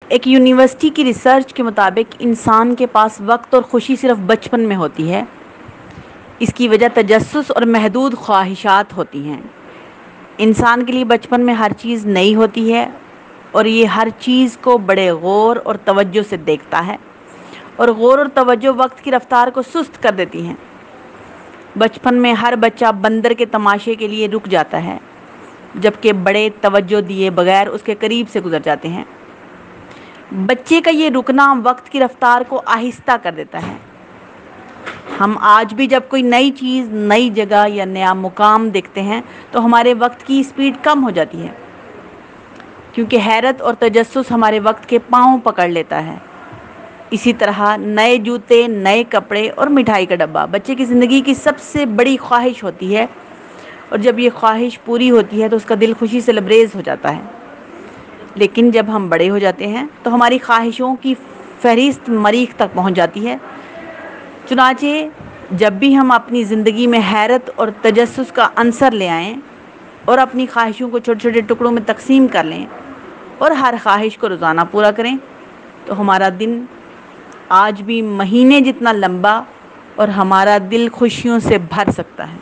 ایک یونیورسٹی کی ریسرچ کے مطابق انسان کے پاس وقت اور خوشی صرف بچپن میں ہوتی ہے۔ اس کی وجہ تجسس اور محدود خواہشات ہوتی ہیں۔ انسان کے لیے بچپن میں ہر چیز نئی ہوتی ہے اور یہ ہر چیز کو بڑے غور اور توجہ سے دیکھتا ہے، اور غور اور توجہ وقت کی رفتار کو سست کر دیتی ہیں۔ بچپن میں ہر بچہ بندر کے تماشے کے لیے رک جاتا ہے، جبکہ بڑے توجہ دیے بغیر اس کے قریب سے گزر جاتے ہیں۔ بچے کا یہ رکنا وقت کی رفتار کو آہستہ کر دیتا ہے۔ ہم آج بھی جب کوئی نئی چیز، نئی جگہ یا نیا مقام دیکھتے ہیں تو ہمارے وقت کی سپیڈ کم ہو جاتی ہے، کیونکہ حیرت اور تجسس ہمارے وقت کے پاؤں پکڑ لیتا ہے۔ اسی طرح نئے جوتے، نئے کپڑے اور مٹھائی کا ڈبہ بچے کی زندگی کی سب سے بڑی خواہش ہوتی ہے، اور جب یہ خواہش پوری ہوتی ہے تو اس کا دل خوشی سے لبریز ہو جاتا ہے۔ لیکن جب ہم بڑے ہو جاتے ہیں تو ہماری خواہشوں کی فہرست مریخ تک پہنچ جاتی ہے۔ چنانچہ جب بھی ہم اپنی زندگی میں حیرت اور تجسس کا عنصر لے آئیں اور اپنی خواہشوں کو چھوٹے چھوٹے ٹکڑوں میں تقسیم کر لیں اور ہر خواہش کو روزانہ پورا کریں، تو ہمارا دن آج بھی مہینے جتنا لمبا اور ہمارا دل خوشیوں سے بھر سکتا ہے۔